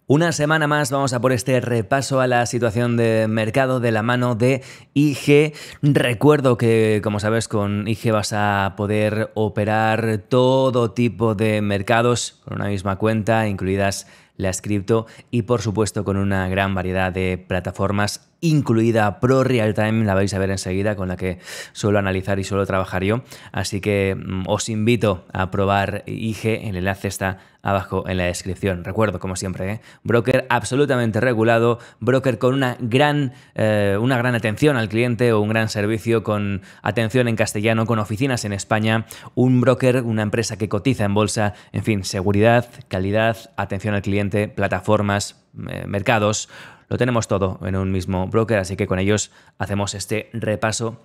Una semana más vamos a por este repaso a la situación de mercado de la mano de IG. Recuerdo que, como sabes, con IG vas a poder operar todo tipo de mercados con una misma cuenta, incluidas las cripto y, por supuesto, con una gran variedad de plataformas, incluida Pro Realtime, la vais a ver enseguida, con la que suelo analizar y suelo trabajar yo. Así que os invito a probar IG, el enlace está abajo en la descripción. Recuerdo, como siempre, broker absolutamente regulado, broker con una gran atención al cliente o un gran servicio con atención en castellano, con oficinas en España, un broker, una empresa que cotiza en bolsa, en fin, seguridad, calidad, atención al cliente, plataformas, mercados. Lo tenemos todo en un mismo broker, así que con ellos hacemos este repaso,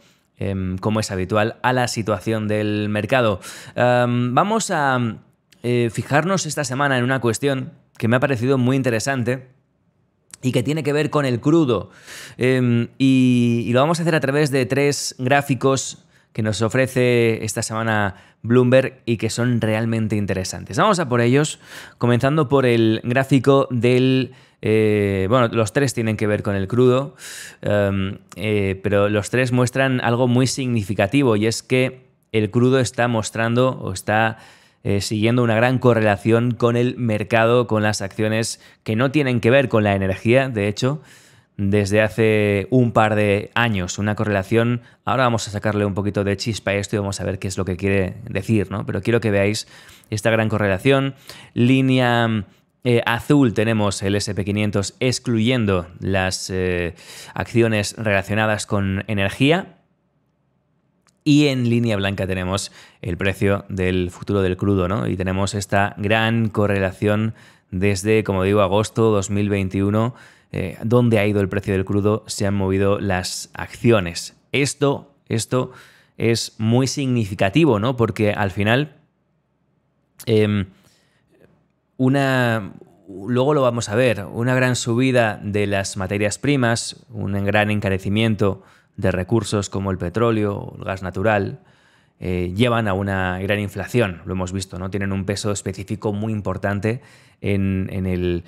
como es habitual, a la situación del mercado. Vamos a fijarnos esta semana en una cuestión que me ha parecido muy interesante y que tiene que ver con el crudo. Y lo vamos a hacer a través de 3 gráficos que nos ofrece esta semana Bloomberg y que son realmente interesantes. Vamos a por ellos, comenzando por el gráfico del... los 3 tienen que ver con el crudo, pero los 3 muestran algo muy significativo, y es que el crudo está mostrando o está siguiendo una gran correlación con el mercado, con las acciones que no tienen que ver con la energía, de hecho, desde hace un par de años. Una correlación, ahora vamos a sacarle un poquito de chispa a esto y vamos a ver qué es lo que quiere decir, ¿no? Pero quiero que veáis esta gran correlación. Línea azul tenemos el SP500 excluyendo las acciones relacionadas con energía. Y en línea blanca tenemos el precio del futuro del crudo, ¿no? Y tenemos esta gran correlación desde, como digo, agosto 2021, donde ha ido el precio del crudo, se han movido las acciones. Esto es muy significativo, ¿no? Porque al final, luego lo vamos a ver, una gran subida de las materias primas, un gran encarecimiento de recursos como el petróleo o el gas natural, llevan a una gran inflación, lo hemos visto, ¿no? Tienen un peso específico muy importante en el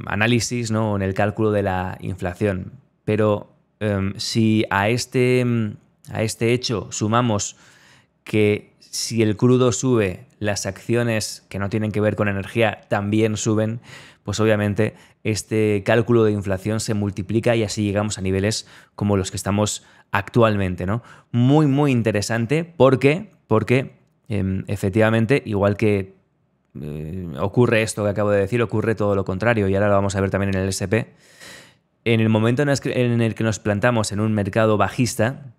análisis, ¿no? En el cálculo de la inflación. Pero si a este hecho sumamos que si el crudo sube, las acciones que no tienen que ver con energía también suben, pues obviamente este cálculo de inflación se multiplica y así llegamos a niveles como los que estamos actualmente, ¿no? Muy, muy interesante porque efectivamente, igual que ocurre esto que acabo de decir, ocurre todo lo contrario, y ahora lo vamos a ver también en el SP. En el momento en el que nos plantamos en un mercado bajista,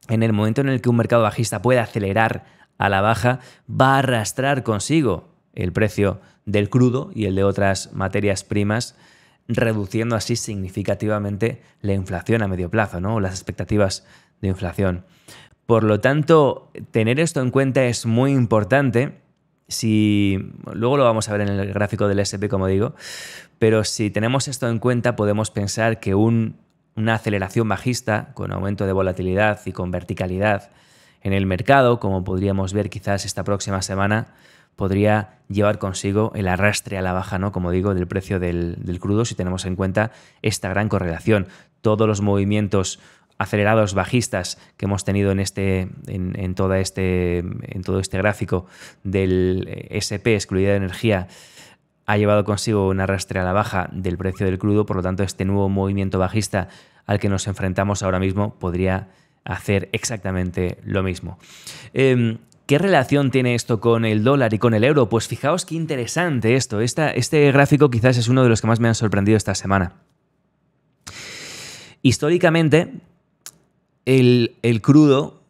en el momento en el que un mercado bajista puede acelerar a la baja, va a arrastrar consigo el precio del crudo y el de otras materias primas, reduciendo así significativamente la inflación a medio plazo, ¿no? Las expectativas de inflación. Por lo tanto, tener esto en cuenta es muy importante. Luego lo vamos a ver en el gráfico del SP, como digo, pero si tenemos esto en cuenta, podemos pensar que una aceleración bajista con aumento de volatilidad y con verticalidad en el mercado, como podríamos ver quizás esta próxima semana, podría llevar consigo el arrastre a la baja, ¿no? Como digo, del precio del crudo, si tenemos en cuenta esta gran correlación. Todos los movimientos acelerados bajistas que hemos tenido en todo este gráfico del SP, excluida de energía, ha llevado consigo un arrastre a la baja del precio del crudo. Por lo tanto, este nuevo movimiento bajista al que nos enfrentamos ahora mismo podría hacer exactamente lo mismo. ¿Qué relación tiene esto con el dólar y con el euro? Pues fijaos qué interesante esto. Este gráfico quizás es uno de los que más me han sorprendido esta semana. Históricamente, el crudo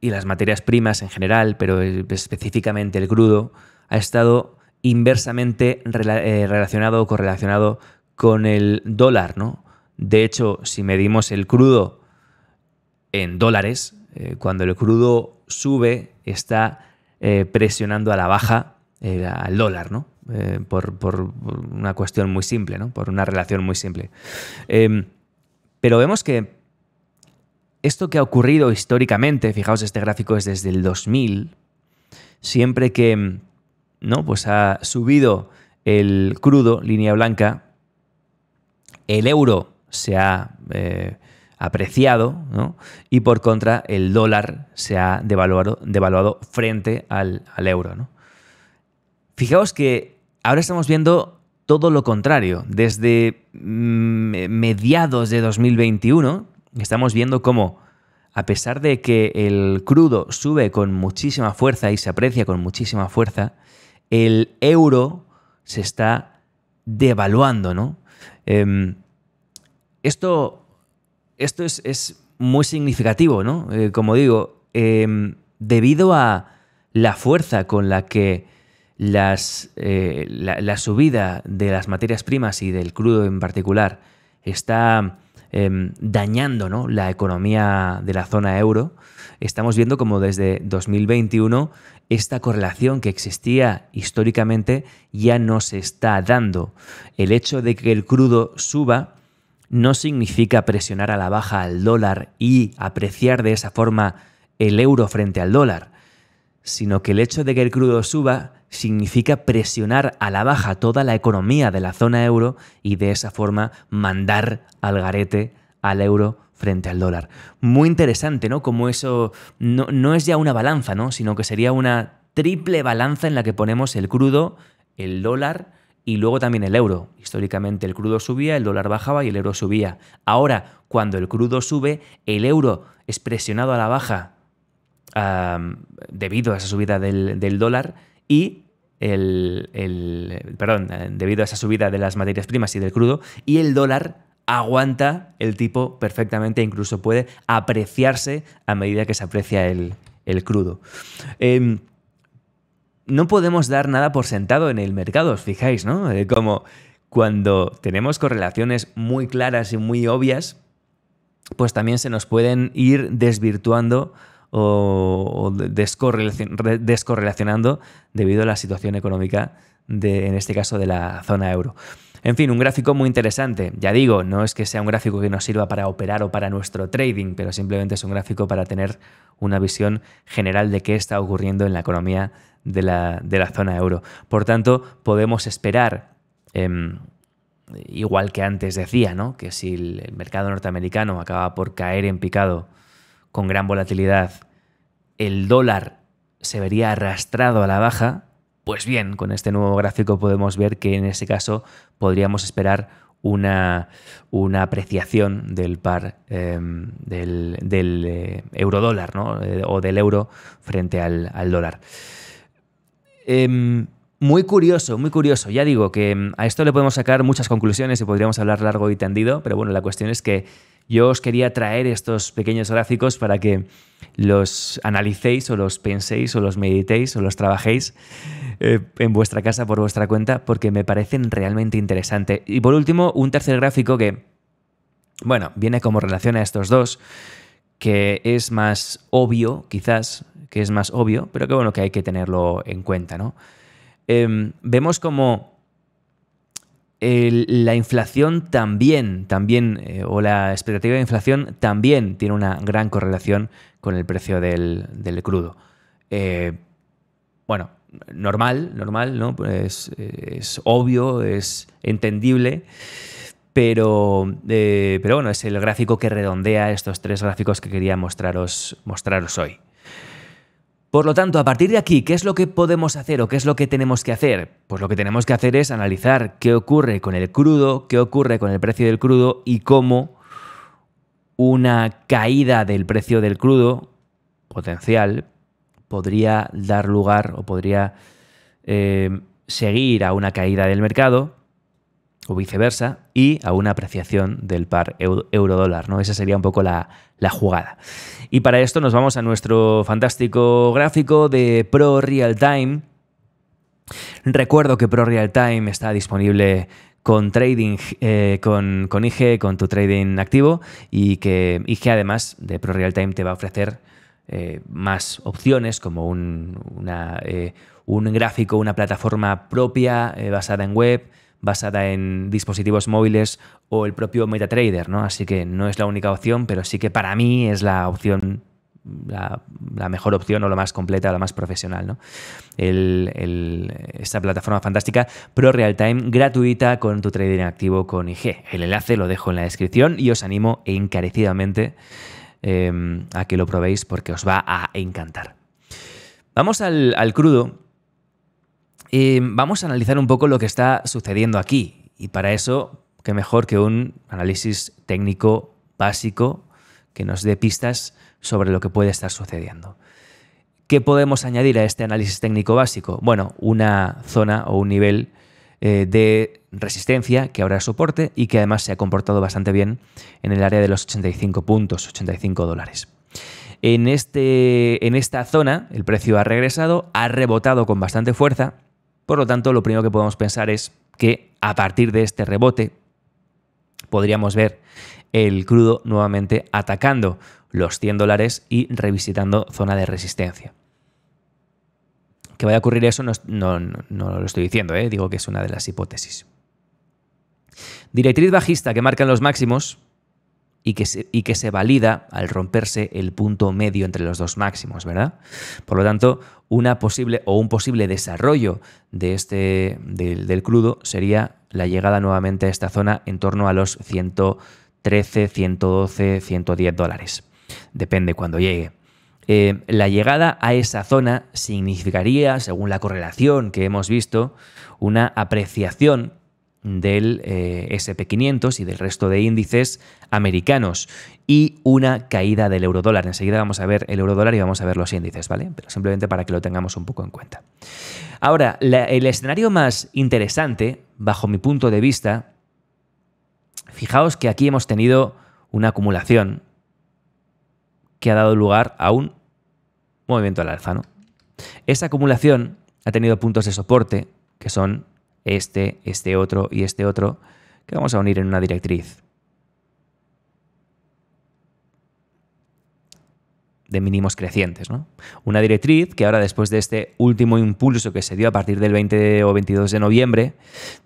y las materias primas en general, pero específicamente el crudo, ha estado inversamente relacionado o correlacionado con el dólar, ¿no? De hecho, si medimos el crudo en dólares, cuando el crudo sube, está presionando a la baja al dólar, ¿no? Por una cuestión muy simple, ¿no? Por una relación muy simple. Pero vemos que esto que ha ocurrido históricamente, fijaos, este gráfico es desde el 2000, siempre que, ¿no? Pues ha subido el crudo, línea blanca, el euro se ha apreciado, ¿no? Y por contra el dólar se ha devaluado frente al euro, ¿no? Fijaos que ahora estamos viendo todo lo contrario. Desde mediados de 2021 estamos viendo cómo, a pesar de que el crudo sube con muchísima fuerza y se aprecia con muchísima fuerza, el euro se está devaluando, ¿no? Esto es muy significativo, ¿no? Como digo, debido a la fuerza con la que la subida de las materias primas y del crudo en particular está dañando, ¿no?, la economía de la zona euro, estamos viendo como desde 2021 esta correlación que existía históricamente ya no se está dando. El hecho de que el crudo suba no significa presionar a la baja al dólar y apreciar de esa forma el euro frente al dólar, sino que el hecho de que el crudo suba significa presionar a la baja toda la economía de la zona euro y de esa forma mandar al garete al euro frente al dólar. Muy interesante, ¿no? Como eso no es ya una balanza, ¿no?, sino que sería una triple balanza en la que ponemos el crudo, el dólar y luego también el euro. Históricamente el crudo subía, el dólar bajaba y el euro subía. Ahora, cuando el crudo sube, el euro es presionado a la baja debido a esa subida del dólar y debido a esa subida de las materias primas y del crudo, y el dólar aguanta el tipo perfectamente, incluso puede apreciarse a medida que se aprecia el crudo. No podemos dar nada por sentado en el mercado, os fijáis, ¿no? Como cuando tenemos correlaciones muy claras y muy obvias, pues también se nos pueden ir desvirtuando o descorrelacionando debido a la situación económica en este caso de la zona euro. En fin, un gráfico muy interesante. Ya digo, no es que sea un gráfico que nos sirva para operar o para nuestro trading, pero simplemente es un gráfico para tener una visión general de qué está ocurriendo en la economía de la zona euro. Por tanto, podemos esperar, igual que antes decía, ¿no?, que si el mercado norteamericano acaba por caer en picado con gran volatilidad, el dólar se vería arrastrado a la baja. Pues bien, con este nuevo gráfico podemos ver que en ese caso podríamos esperar una apreciación del par del euro-dólar, ¿no?, o del euro frente al dólar. Muy curioso, muy curioso. Ya digo que a esto le podemos sacar muchas conclusiones y podríamos hablar largo y tendido, pero bueno, la cuestión es que yo os quería traer estos pequeños gráficos para que los analicéis o los penséis o los meditéis o los trabajéis en vuestra casa por vuestra cuenta, porque me parecen realmente interesantes. Y por último, un tercer gráfico que, bueno, viene como relación a estos dos, que es más obvio, quizás, que es más obvio, pero que bueno, que hay que tenerlo en cuenta, ¿no? Vemos como la inflación también o la expectativa de inflación también tiene una gran correlación con el precio del crudo. Bueno, normal, ¿no? Pues es obvio, es entendible, pero bueno, es el gráfico que redondea estos tres gráficos que quería mostraros hoy. Por lo tanto, a partir de aquí, ¿qué es lo que podemos hacer o qué es lo que tenemos que hacer? Pues lo que tenemos que hacer es analizar qué ocurre con el crudo, qué ocurre con el precio del crudo y cómo una caída del precio del crudo potencial podría dar lugar o podría seguir a una caída del mercado o viceversa y a una apreciación del par euro-dólar, ¿no? Esa sería un poco la jugada. Y para esto nos vamos a nuestro fantástico gráfico de Pro Real Time. Recuerdo que Pro Real Time está disponible con trading, con IG, con tu trading activo, y que IG además de Pro Real Time te va a ofrecer más opciones como un gráfico, una plataforma propia basada en web, basada en dispositivos móviles o el propio MetaTrader, ¿no? Así que no es la única opción, pero sí que para mí es la opción la mejor opción o la más completa, la más profesional, ¿no? Esta plataforma fantástica Pro Real Time gratuita con tu trading activo con IG. El enlace lo dejo en la descripción y os animo encarecidamente a que lo probéis porque os va a encantar. Vamos al crudo. Vamos a analizar un poco lo que está sucediendo aquí y para eso, qué mejor que un análisis técnico básico que nos dé pistas sobre lo que puede estar sucediendo. ¿Qué podemos añadir a este análisis técnico básico? Bueno, una zona o un nivel de resistencia que ahora es soporte y que además se ha comportado bastante bien en el área de los 85 puntos, 85 dólares. En esta zona el precio ha regresado, ha rebotado con bastante fuerza, por lo tanto lo primero que podemos pensar es que a partir de este rebote podríamos ver el crudo nuevamente atacando los 100 dólares y revisitando zona de resistencia. Que vaya a ocurrir eso no lo estoy diciendo, digo que es una de las hipótesis. Directriz bajista que marcan los máximos y que se valida al romperse el punto medio entre los dos máximos, ¿verdad? Por lo tanto, un posible desarrollo de del crudo sería la llegada nuevamente a esta zona en torno a los 113, 112, 110 dólares. Depende cuando llegue. La llegada a esa zona significaría, según la correlación que hemos visto, una apreciación del SP500 y del resto de índices americanos y una caída del eurodólar. Enseguida vamos a ver el eurodólar y vamos a ver los índices, ¿vale? Pero simplemente para que lo tengamos un poco en cuenta. Ahora, el escenario más interesante, bajo mi punto de vista, fijaos que aquí hemos tenido una acumulación que ha dado lugar a un movimiento al alza, ¿no? Esa acumulación ha tenido puntos de soporte, que son este otro y este otro, que vamos a unir en una directriz de mínimos crecientes, ¿no? Una directriz que ahora, después de este último impulso que se dio a partir del 20 o 22 de noviembre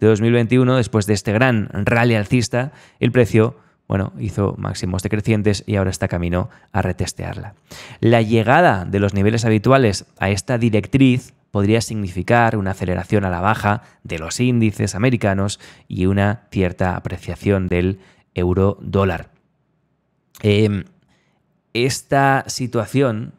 de 2021, después de este gran rally alcista, el precio, bueno, hizo máximos decrecientes y ahora está camino a retestearla. La llegada de los niveles habituales a esta directriz podría significar una aceleración a la baja de los índices americanos y una cierta apreciación del euro-dólar. Esta situación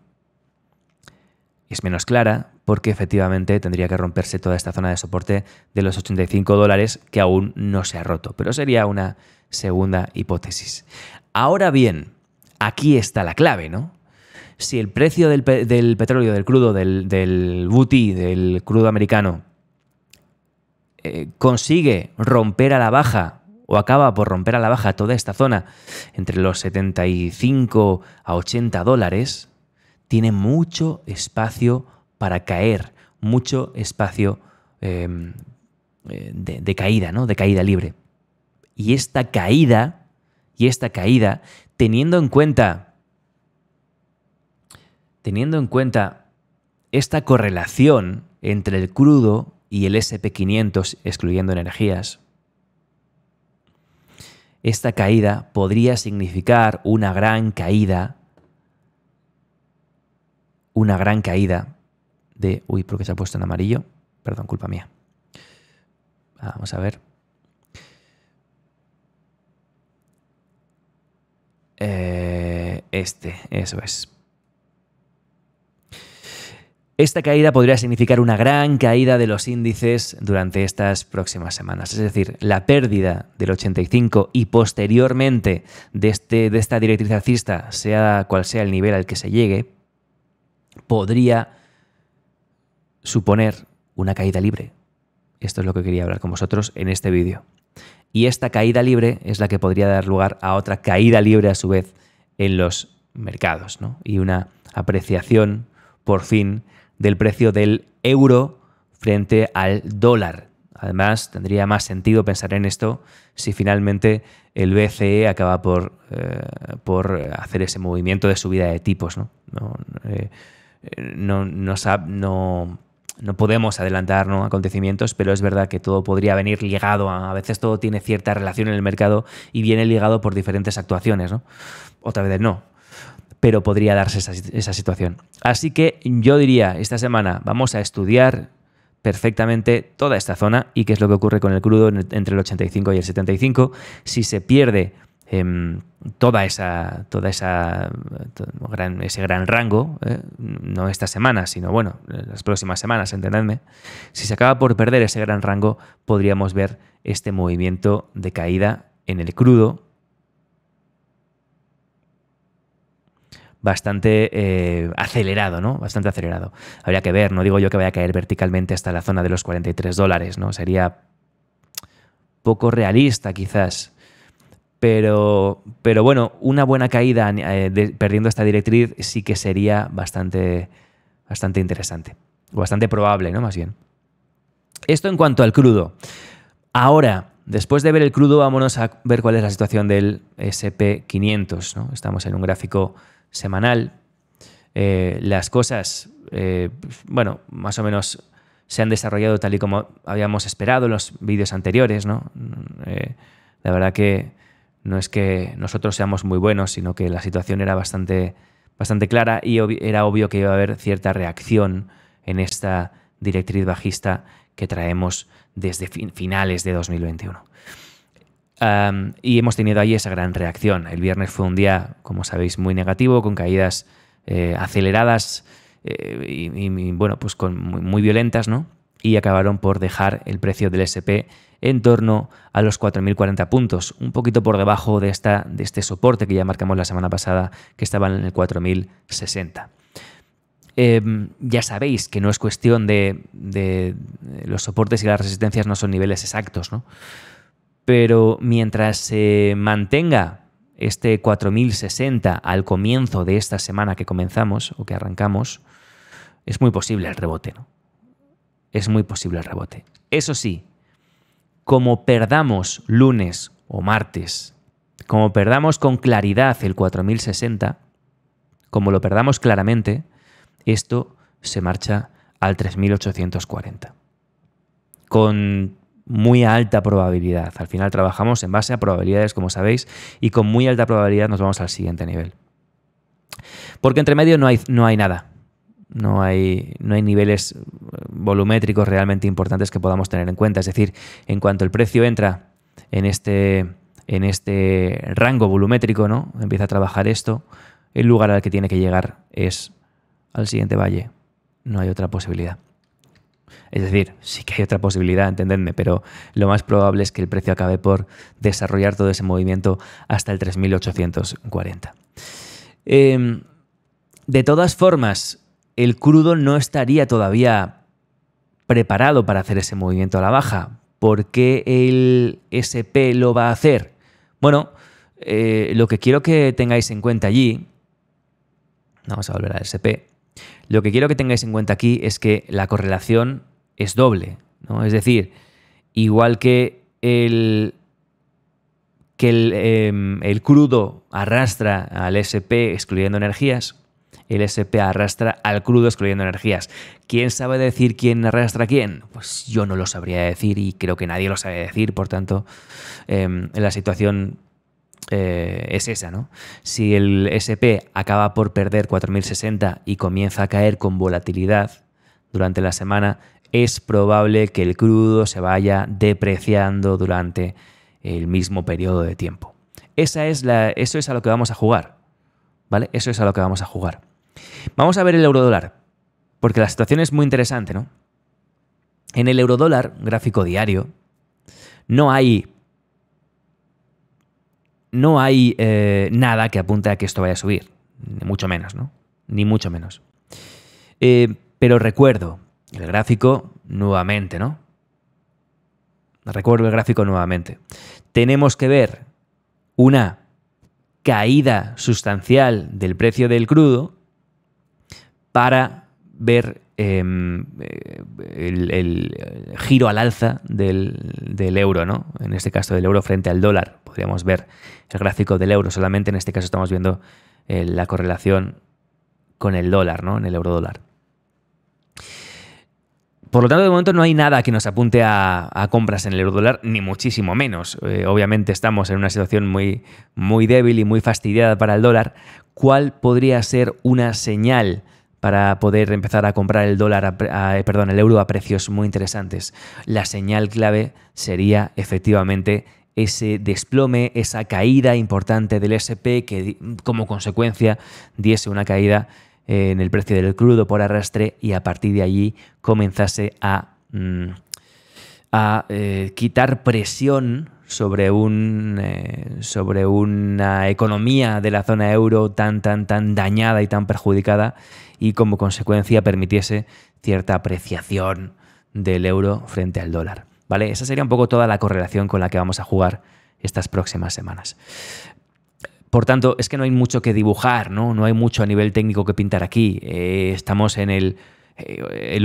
es menos clara porque efectivamente tendría que romperse toda esta zona de soporte de los 85 dólares que aún no se ha roto, pero sería una segunda hipótesis. Ahora bien, aquí está la clave, ¿no? Si el precio del petróleo, del crudo, del WTI, del crudo americano, consigue romper a la baja o acaba por romper a la baja toda esta zona entre los 75 a 80 dólares, tiene mucho espacio para caer, mucho espacio de caída, ¿no? De caída libre. Y esta caída, teniendo en cuenta esta correlación entre el crudo y el SP500, excluyendo energías, esta caída podría significar una gran caída de... Uy, ¿por qué se ha puesto en amarillo? Perdón, culpa mía. Vamos a ver. Eso es. Esta caída podría significar una gran caída de los índices durante estas próximas semanas. Es decir, la pérdida del 85 y posteriormente de esta directriz alcista, sea cual sea el nivel al que se llegue, podría suponer una caída libre. Esto es lo que quería hablar con vosotros en este vídeo. Y esta caída libre es la que podría dar lugar a otra caída libre a su vez en los mercados, ¿no? Y una apreciación, por fin, del precio del euro frente al dólar. Además, tendría más sentido pensar en esto si finalmente el BCE acaba por hacer ese movimiento de subida de tipos, ¿no? No podemos adelantar, ¿no?, acontecimientos, pero es verdad que todo podría venir ligado a veces todo tiene cierta relación en el mercado y viene ligado por diferentes actuaciones, ¿no? Otra vez no. pero podría darse esa situación. Así que yo diría, esta semana vamos a estudiar perfectamente toda esta zona y qué es lo que ocurre con el crudo entre el 85 y el 75. Si se pierde ese gran rango, no esta semana, sino bueno, las próximas semanas, entendedme, si se acaba por perder ese gran rango, podríamos ver este movimiento de caída en el crudo bastante acelerado, ¿no? Bastante acelerado. Habría que ver, no digo yo que vaya a caer verticalmente hasta la zona de los $43, ¿no? Sería poco realista quizás. Pero bueno, una buena caída perdiendo esta directriz sí que sería bastante interesante. O bastante probable, ¿no? Más bien. Esto en cuanto al crudo. Ahora, después de ver el crudo, vámonos a ver cuál es la situación del SP500, ¿no? Estamos en un gráfico semanal. Las cosas, bueno, más o menos se han desarrollado tal y como habíamos esperado en los vídeos anteriores, ¿no? La verdad que no es que nosotros seamos muy buenos, sino que la situación era bastante clara y era obvio que iba a haber cierta reacción en esta directriz bajista que traemos desde finales de 2021. Y hemos tenido ahí esa gran reacción. El viernes fue un día, como sabéis, muy negativo, con caídas aceleradas y bueno, pues muy violentas, ¿no? Y acabaron por dejar el precio del SP en torno a los 4.040 puntos, un poquito por debajo de este soporte que ya marcamos la semana pasada, que estaba en el 4.060. Ya sabéis que no es cuestión de los soportes y las resistencias, no son niveles exactos, ¿no? Pero mientras se mantenga este 4.060 al comienzo de esta semana que comenzamos o que arrancamos, es muy posible el rebote, ¿no? Es muy posible el rebote. Eso sí, como perdamos lunes o martes, como perdamos con claridad el 4.060, como lo perdamos claramente, esto se marcha al 3.840. Con muy alta probabilidad. Al final trabajamos en base a probabilidades, como sabéis, y con muy alta probabilidad nos vamos al siguiente nivel. Porque entre medio no hay nada. No hay niveles volumétricos realmente importantes que podamos tener en cuenta. Es decir, en cuanto el precio entra en este rango volumétrico, ¿no? Empieza a trabajar esto, el lugar al que tiene que llegar es al siguiente valle. No hay otra posibilidad. Es decir, sí que hay otra posibilidad, entendedme, pero lo más probable es que el precio acabe por desarrollar todo ese movimiento hasta el 3.840. De todas formas, el crudo no estaría todavía preparado para hacer ese movimiento a la baja. ¿Por qué el SP lo va a hacer? Bueno, lo que quiero que tengáis en cuenta allí, vamos a volver al SP, lo que quiero que tengáis en cuenta aquí es que la correlación es doble, ¿no? Es decir, igual que el crudo arrastra al SP excluyendo energías, el SP arrastra al crudo excluyendo energías. ¿Quién sabe decir quién arrastra a quién? Pues yo no lo sabría decir y creo que nadie lo sabe decir, por tanto, la situación es esa, ¿no? Si el SP acaba por perder 4.060 y comienza a caer con volatilidad durante la semana, es probable que el crudo se vaya depreciando durante el mismo periodo de tiempo. Eso es a lo que vamos a jugar, ¿vale? Eso es a lo que vamos a jugar. Vamos a ver el eurodólar, porque la situación es muy interesante, ¿no? En el eurodólar, gráfico diario, no hay nada que apunte a que esto vaya a subir, ni mucho menos, ¿no? Ni mucho menos. Pero recuerdo el gráfico nuevamente, ¿no? Recuerdo el gráfico nuevamente. Tenemos que ver una caída sustancial del precio del crudo para ver el giro al alza del euro, ¿no? En este caso del euro frente al dólar. Podríamos ver el gráfico del euro. Solamente en este caso estamos viendo la correlación con el dólar, ¿no? En el euro dólar. Por lo tanto, de momento no hay nada que nos apunte a compras en el eurodólar, ni muchísimo menos. Obviamente estamos en una situación muy, muy débil y muy fastidiada para el dólar. ¿Cuál podría ser una señal para poder empezar a comprar el el euro a precios muy interesantes? La señal clave sería efectivamente ese desplome, esa caída importante del S&P que como consecuencia diese una caída en el precio del crudo por arrastre y a partir de allí comenzase a quitar presión sobre una economía de la zona euro tan dañada y tan perjudicada y como consecuencia permitiese cierta apreciación del euro frente al dólar. ¿Vale? Esa sería un poco toda la correlación con la que vamos a jugar estas próximas semanas. Por tanto, es que no hay mucho que dibujar, ¿no? No hay mucho a nivel técnico que pintar aquí. Estamos en el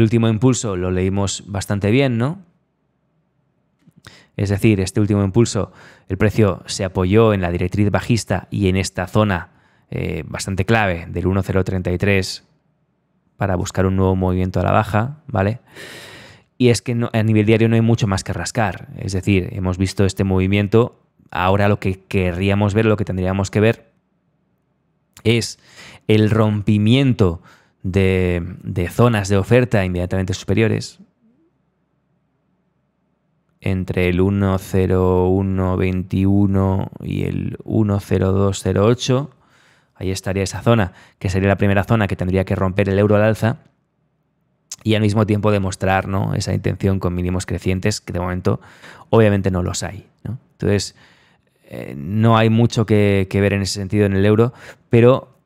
último impulso, lo leímos bastante bien, ¿no? Es decir, este último impulso, el precio se apoyó en la directriz bajista y en esta zona bastante clave del 1.033 para buscar un nuevo movimiento a la baja, ¿vale? Y es que a nivel diario no hay mucho más que rascar. Es decir, hemos visto este movimiento. Ahora lo que querríamos ver, lo que tendríamos que ver, es el rompimiento de zonas de oferta inmediatamente superiores entre el 1.0121 y el 1.0208. Ahí estaría esa zona, que sería la primera zona que tendría que romper el euro al alza y al mismo tiempo demostrar, ¿no?, esa intención con mínimos crecientes, que de momento obviamente no los hay, ¿no? Entonces, no hay mucho que ver en ese sentido en el euro, pero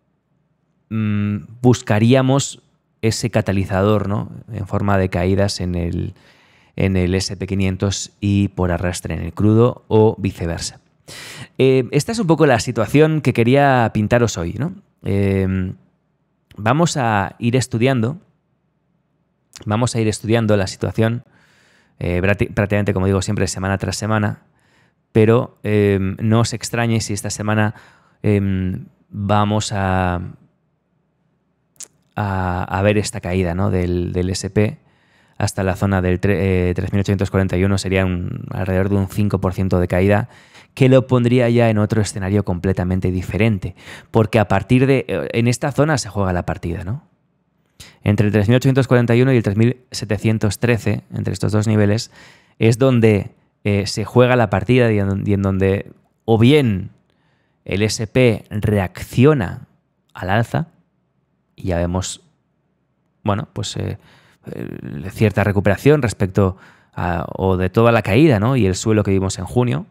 buscaríamos ese catalizador, ¿no?, en forma de caídas en el S&P 500 y por arrastre en el crudo o viceversa. Esta es un poco la situación que quería pintaros hoy, ¿no? Vamos a ir estudiando la situación prácticamente, como digo siempre, semana tras semana, pero no os extrañe si esta semana vamos a ver esta caída, ¿no?, del SP hasta la zona del 3.841, sería alrededor de un 5% de caída, que lo pondría ya en otro escenario completamente diferente, porque a partir en esta zona se juega la partida, ¿no? Entre el 3.841 y el 3.713, entre estos dos niveles, es donde se juega la partida y en donde o bien el SP reacciona al alza, y ya vemos, bueno, pues cierta recuperación respecto o de toda la caída, ¿no?, y el suelo que vimos en junio,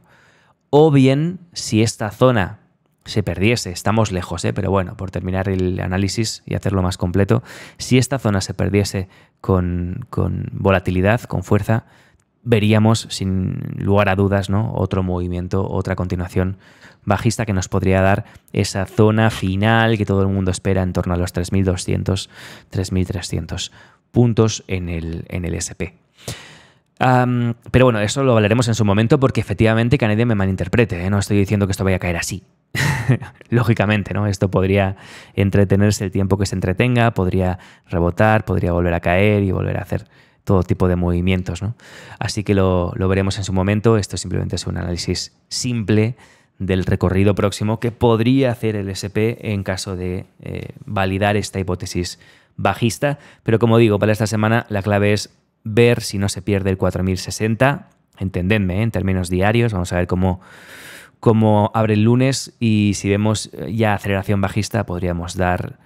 o bien si esta zona se perdiese, estamos lejos, pero bueno, por terminar el análisis y hacerlo más completo, si esta zona se perdiese con volatilidad, con fuerza, veríamos sin lugar a dudas, ¿no?, otro movimiento, otra continuación bajista que nos podría dar esa zona final que todo el mundo espera en torno a los 3.200, 3.300 puntos en el SP. Pero bueno, eso lo hablaremos en su momento porque efectivamente que nadie me malinterprete, no estoy diciendo que esto vaya a caer así. Lógicamente, ¿no? Esto podría entretenerse el tiempo que se entretenga, podría rebotar, podría volver a caer y volver a hacer todo tipo de movimientos, ¿no? Así que lo veremos en su momento. Esto simplemente es un análisis simple del recorrido próximo que podría hacer el SP en caso de validar esta hipótesis bajista. Pero como digo, para esta semana la clave es ver si no se pierde el 4.060. Entendedme, en términos diarios. Vamos a ver cómo abre el lunes y si vemos ya aceleración bajista podríamos dar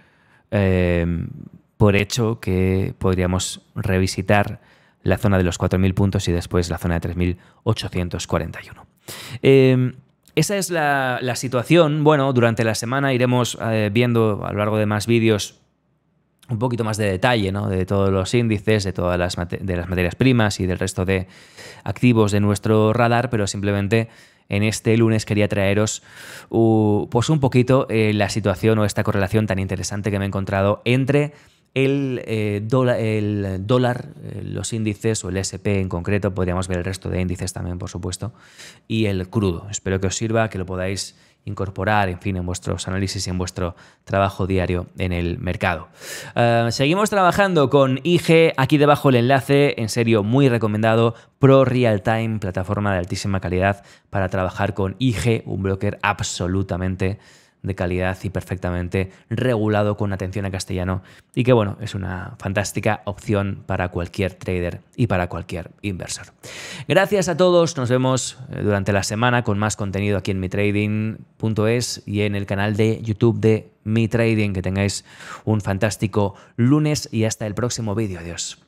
por hecho que podríamos revisitar la zona de los 4.000 puntos y después la zona de 3.841. Esa es la situación. Bueno, durante la semana iremos viendo a lo largo de más vídeos un poquito más de detalle, ¿no?, de todos los índices, de todas las materias primas y del resto de activos de nuestro radar, pero simplemente en este lunes quería traeros pues un poquito la situación o esta correlación tan interesante que me he encontrado entre el dólar, los índices o el SP en concreto, podríamos ver el resto de índices también, por supuesto, y el crudo. Espero que os sirva, que lo podáis incorporar, en fin, en vuestros análisis y en vuestro trabajo diario en el mercado. Seguimos trabajando con IG, aquí debajo el enlace, en serio, muy recomendado, Pro Real Time, plataforma de altísima calidad para trabajar con IG, un broker absolutamente de calidad y perfectamente regulado con atención a castellano y que bueno, es una fantástica opción para cualquier trader y para cualquier inversor. Gracias a todos, nos vemos durante la semana con más contenido aquí en mitrading.es y en el canal de YouTube de Mi Trading. Que tengáis un fantástico lunes y hasta el próximo vídeo. Adiós.